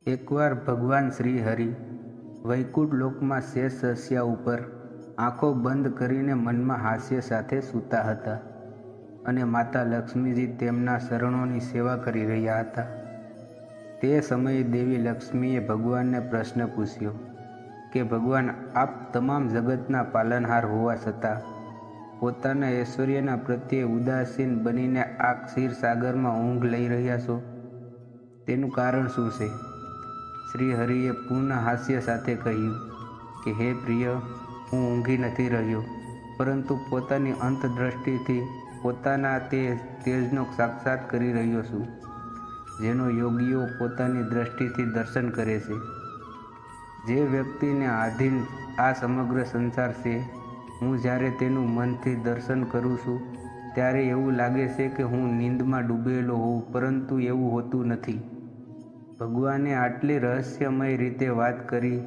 એકવાર ભગવાન શ્રી હરિ વૈકુંઠ લોકમાં શેષ રસ્યા ઉપર આંખો બંધ કરીને મનમાં હાસ્ય સાથે સૂતા હતા અને માતા લક્ષ્મીજી તેમના શરણોની સેવા કરી રહ્યા હતા. તે સમયે દેવી લક્ષ્મીએ ભગવાનને પ્રશ્ન પૂછ્યો કે ભગવાન, આપ તમામ જગતના પાલનહાર હોવા છતાં પોતાના ઐશ્વર્યના પ્રત્યે ઉદાસીન બનીને આ ક્ષીરસાગરમાં ઊંઘ લઈ રહ્યા છો, તેનું કારણ શું છે? શ્રી હરિએ પૂર્ણ હાસ્ય સાથે કહ્યું કે હે પ્રિય, હું ઊંઘી નથી રહ્યો, પરંતુ પોતાની અંતદ્રષ્ટિથી પોતાના તે તેજનો સાક્ષાત કરી રહ્યો છું, જેનો યોગીઓ પોતાની દ્રષ્ટિથી દર્શન કરે છે. જે વ્યક્તિને આધીન આ સમગ્ર સંસાર છે, હું જ્યારે તેનું મનથી દર્શન કરું છું ત્યારે એવું લાગે છે કે હું નીંદમાં ડૂબેલો હોઉં, પરંતુ એવું હોતું નથી. ભગવાને આટલી રહસ્યમય રીતે વાત કરી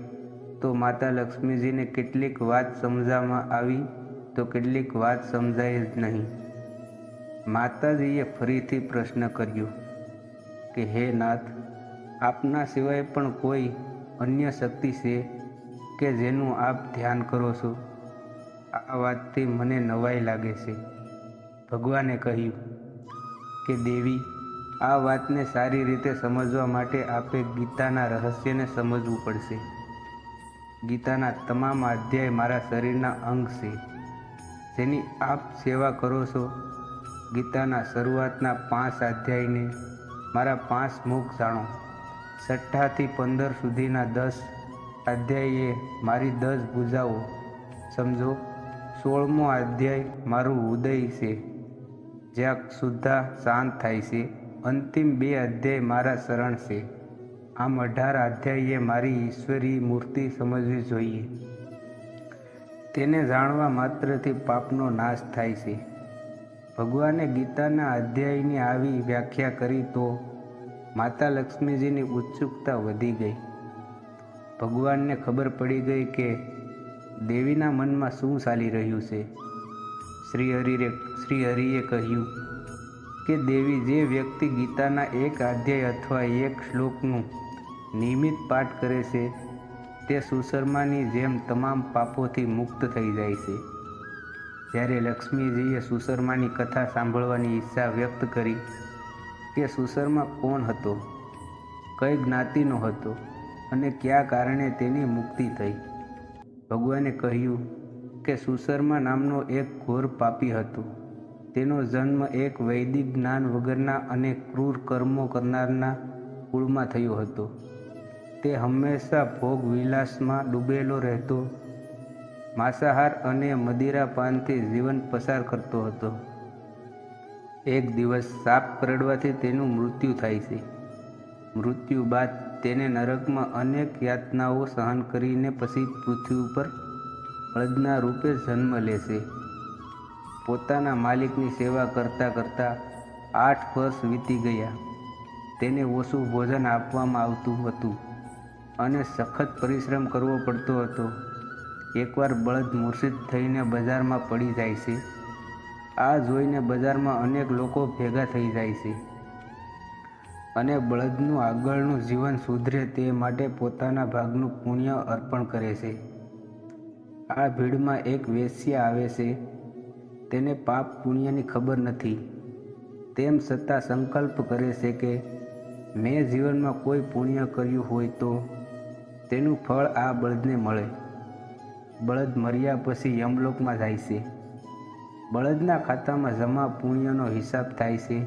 તો માતા લક્ષ્મીજીને કેટલીક વાત સમજવામાં આવી તો કેટલીક વાત સમજાય જ નહીં. માતાજીએ ફરીથી પ્રશ્ન કર્યો કે હે નાથ, આપના સિવાય પણ કોઈ અન્ય શક્તિ છે કે જેનું આપ ધ્યાન કરો છો? આ વાતથી મને નવાઈ લાગે છે. ભગવાને કહ્યું કે દેવી, આ વાતને સારી રીતે સમજવા માટે આપે ગીતાના રહસ્યને સમજવું પડશે. ગીતાના તમામ અધ્યાય મારા શરીરના અંગ છે, જેની આપ સેવા કરો છો. ગીતાના શરૂઆતના 5 અધ્યાયને મારા 5 મુખ જાણો. 6થી 15 સુધીના 10 અધ્યાય એ મારી 10 ભુજાઓ સમજો. 16મો અધ્યાય મારું હૃદય છે, જ્યાં શુદ્ધા શાંત થાય છે. અંતિમ 2 અધ્યાય મારા શરણ છે. આમ 18 અધ્યાયે મારી ઈશ્વરી મૂર્તિ સમજવી જોઈએ. તેને જાણવા માત્રથી પાપનો નાશ થાય છે. ભગવાને ગીતાના અધ્યાયની આવી વ્યાખ્યા કરી તો માતા લક્ષ્મીજીની ઉત્સુકતા વધી ગઈ. ભગવાનને ખબર પડી ગઈ કે દેવીના મનમાં શું ચાલી રહ્યું છે. શ્રી હરિએ કહ્યું કે દેવી, જે વ્યક્તિ ગીતાના 1 અધ્યાય અથવા 1 શ્લોકનું નિયમિત પાઠ કરે છે, તે સુશર્માની જેમ તમામ પાપોથી મુક્ત થઈ જાય છે. જ્યારે લક્ષ્મીજીએ સુશર્માની કથા સાંભળવાની ઈચ્છા વ્યક્ત કરી કે સુશર્મા કોણ હતો, કઈ જ્ઞાતિનો હતો અને કયા કારણે તેની મુક્તિ થઈ, ભગવાને કહ્યું કે સુશર્મા નામનો એક ઘોર પાપી હતો. તેનો જન્મ એક વૈદિક જ્ઞાન વગરના અને ક્રૂર કર્મો કરનારના કુળમાં થયો હતો. તે હંમેશા ભોગ વિલાસમાં ડૂબેલો રહેતો, માંસાહાર અને મદિરાપાનથી જીવન પસાર કરતો હતો. એક દિવસ સાપ કરડવાથી તેનું મૃત્યુ થાય છે. મૃત્યુ બાદ તેને નરકમાં અનેક યાતનાઓ સહન કરીને પછી પૃથ્વી ઉપર બળદના રૂપે જન્મ લે છે. પોતાના માલિકની સેવા કરતાં કરતાં 8 વર્ષ વીતી ગયા. તેને ઓછું ભોજન આપવામાં આવતું હતું અને સખત પરિશ્રમ કરવો પડતો હતો. એકવાર બળદ મૂર્છિત થઈને બજારમાં પડી જાય છે. આ જોઈને બજારમાં અનેક લોકો ભેગા થઈ જાય છે અને બળદનું આગળનું જીવન સુધરે તે માટે પોતાના ભાગનું પુણ્ય અર્પણ કરે છે. આ ભીડમાં એક વેશ્યા આવે છે. તેને પાપ પુણ્યની ખબર નથી. તેમ છતાં સંકલ્પ કરે છે કે મેં જીવનમાં કોઈ પુણ્ય કર્યું હોય તો તેનું ફળ આ બળદને મળે. બળદ મર્યા પછી યમલોકમાં જાય છે. બળદના ખાતામાં જમા પુણ્યનો હિસાબ થાય છે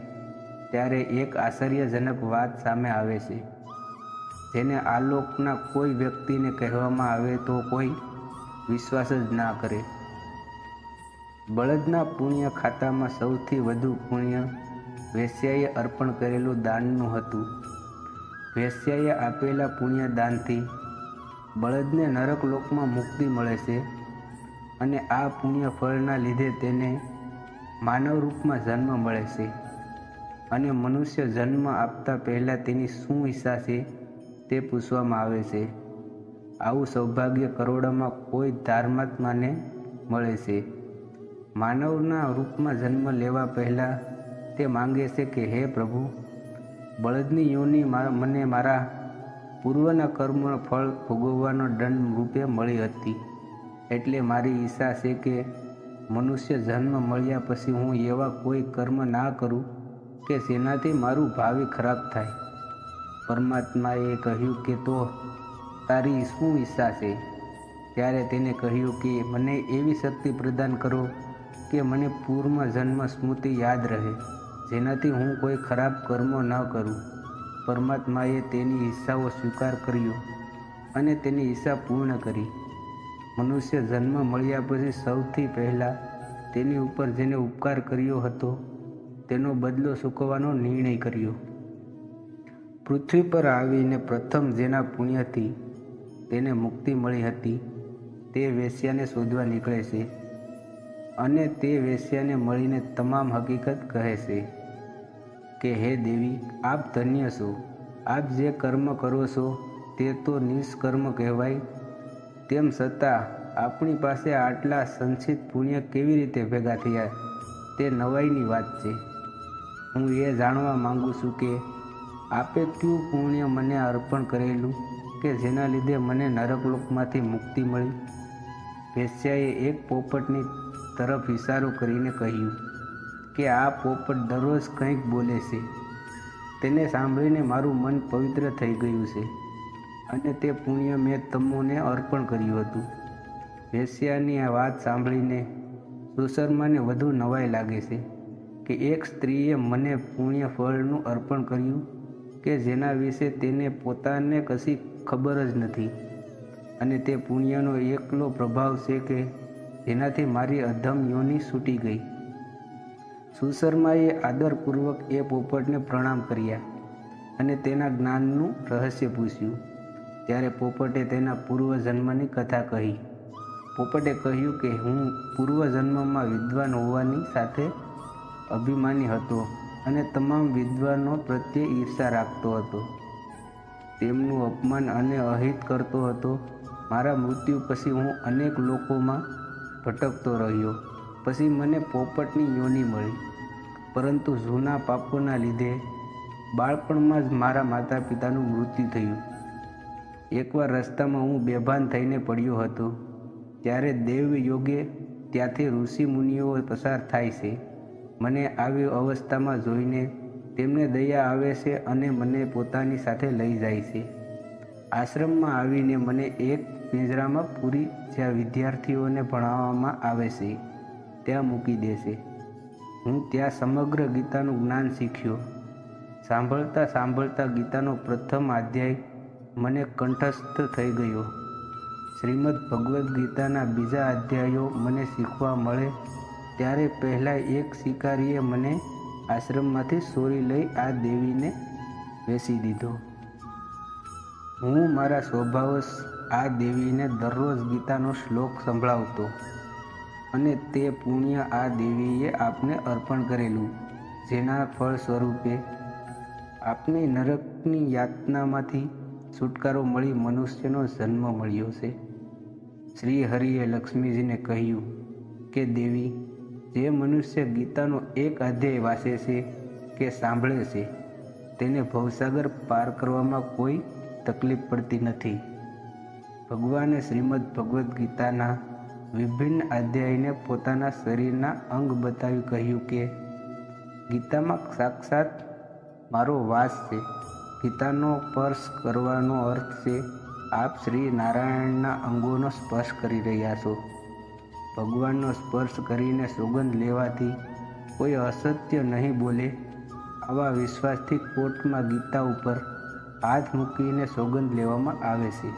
ત્યારે એક આશ્ચર્યજનક વાત સામે આવે છે, જેને આલોકના કોઈ વ્યક્તિને કહેવામાં આવે તો કોઈ વિશ્વાસ જ ના કરે. બળદના પુણ્ય ખાતામાં સૌથી વધુ પુણ્ય વેશ્યાએ અર્પણ કરેલું દાનનું હતું. વેશ્યાએ આપેલા પુણ્યદાનથી બળદને નરકલોકમાં મુક્તિ મળે છે અને આ પુણ્ય ફળના લીધે તેને માનવ રૂપમાં જન્મ મળે છે અને મનુષ્ય જન્મ આપતા પહેલાં તેની શું ઈચ્છા છે તે પૂછવામાં આવે છે. આવું સૌભાગ્ય કરોડોમાં કોઈ ધર્માત્માને મળે છે. માનવના રૂપમાં જન્મ લેવા પહેલાં તે માંગે છે કે હે પ્રભુ, બળદની યોનિ મને મારા પૂર્વના કર્મનું ફળ ભોગવવાનો દંડ રૂપે મળી હતી. એટલે મારી ઈચ્છા છે કે મનુષ્ય જન્મ મળ્યા પછી હું એવા કોઈ કર્મ ના કરું કે જેનાથી મારું ભાવિ ખરાબ થાય. પરમાત્માએ કહ્યું કે તો તારી શું ઈચ્છા છે? ત્યારે તેને કહ્યું કે મને એવી શક્તિ પ્રદાન કરો કે મને પૂર્વ જન્મ સ્મૃતિ યાદ રહે, જેનાથી હું કોઈ ખરાબ કર્મો ન કરું. પરમાત્માએ તેની ઈચ્છાઓ સ્વીકાર કર્યો અને તેની ઈચ્છા પૂર્ણ કરી. મનુષ્ય જન્મ મળ્યા પછી સૌથી પહેલાં તેની ઉપર જેને ઉપકાર કર્યો હતો તેનો બદલો ચૂકવવાનો નિર્ણય કર્યો. પૃથ્વી પર આવીને પ્રથમ જેના પુણ્યથી તેને મુક્તિ મળી હતી તે વેશ્યાને શોધવા નીકળે છે અને તે વેશ્યાને મળીને તમામ હકીકત કહે છે કે હે દેવી, આપ ધન્ય છો. આપ જે કર્મ કરો છો તે તો નિષ્કર્મ કહેવાય. તેમ છતાં આપણી પાસે આટલા સંચિત પુણ્ય કેવી રીતે ભેગા થયા તે નવાઈની વાત છે. હું એ જાણવા માંગુ છું કે આપે કયું પુણ્ય મને અર્પણ કરેલું કે જેના લીધે મને નરકલોકમાંથી મુક્તિ મળી. વેશ્યાએ એક પોપટની તરફ ઇશારો કરીને કહ્યું કે આ પોપટ દરરોજ કંઈક બોલે છે. તેને સાંભળીને મારું મન પવિત્ર થઈ ગયું છે અને તે પુણ્ય મેં તમને અર્પણ કર્યું હતું. વેશ્યાની આ વાત સાંભળીને સુશર્માને વધુ નવાઈ લાગે છે કે એક સ્ત્રીએ મને પુણ્ય ફળનું અર્પણ કર્યું કે જેના વિશે તેને પોતાને કશી ખબર જ નથી, અને તે પુણ્યનો એકલો પ્રભાવ છે કે જેનાથી મારી અધમ યોનિ છૂટી ગઈ. સુશર્માએ આદરપૂર્વક એ પોપટને પ્રણામ કર્યા અને તેના જ્ઞાનનું રહસ્ય પૂછ્યું. ત્યારે પોપટે તેના પૂર્વજન્મની કથા કહી. પોપટે કહ્યું કે હું પૂર્વજન્મમાં વિદ્વાન હોવાની સાથે અભિમાની હતો અને તમામ વિદ્વાનો પ્રત્યે ઈર્ષા રાખતો હતો. તેમનું અપમાન અને અહિત કરતો હતો. મારા મૃત્યુ પછી હું અનેક લોકોમાં ભટકતો રહ્યો. પછી મને પોપટની યોનિ મળી, પરંતુ જૂના પાપોના લીધે બાળપણમાં જ મારા માતા પિતાનું મૃત્યુ થયું. એકવાર રસ્તામાં હું બેભાન થઈને પડ્યો હતો. ત્યારે દેવ યોગે ત્યાંથી ઋષિ મુનિઓ પસાર થાય છે. મને આવી અવસ્થામાં જોઈને તેમને દયા આવે છે અને મને પોતાની સાથે લઈ જાય છે. આશ્રમમાં આવીને મને એક પિંજરામાં પૂરી જ્યાં વિદ્યાર્થીઓને ભણાવવામાં આવે છે ત્યાં મૂકી દે છે. હું ત્યાં સમગ્ર ગીતાનું જ્ઞાન શીખ્યો. સાંભળતા સાંભળતા ગીતાનો પ્રથમ અધ્યાય મને કંઠસ્થ થઈ ગયો. શ્રીમદ ભગવદ્ ગીતાના બીજા અધ્યાયો મને શીખવા મળે ત્યારે પહેલાં એક શિકારીએ મને આશ્રમમાંથી ચોરી લઈ આ દેવીને વેચી દીધો. હું મારા સ્વભાવશ આ દેવીને દરરોજ ગીતાનો શ્લોક સંભળાવતો અને તે પુણ્ય આ દેવીએ આપને અર્પણ કરેલું, જેના ફળ સ્વરૂપે આપને નરકની યાતનામાંથી છુટકારો મળી મનુષ્યનો જન્મ મળ્યો છે. શ્રી હરિએ લક્ષ્મીજીને કહ્યું કે દેવી, જે મનુષ્ય ગીતાનો એક અધ્યાય વાંચે છે કે સાંભળે છે તેને ભવસાગર પાર કરવામાં કોઈ તકલીફ પડતી નથી. ભગવાને શ્રીમદ ભગવદ્ ગીતાના વિભિન્ન અધ્યાયને પોતાના શરીરના અંગ બતાવી કહ્યું કે ગીતામાં સાક્ષાત મારો વાસ છે. ગીતાનો સ્પર્શ કરવાનો અર્થ છે આપ શ્રી નારાયણના અંગોનો સ્પર્શ કરી રહ્યા છો. ભગવાનનો સ્પર્શ કરીને સુગંધ લેવાથી કોઈ અસત્ય નહીં બોલે. આવા વિશ્વાસથી કોર્ટમાં ગીતા ઉપર હાથ મૂકીને સોગંદ લેવામાં આવે છે.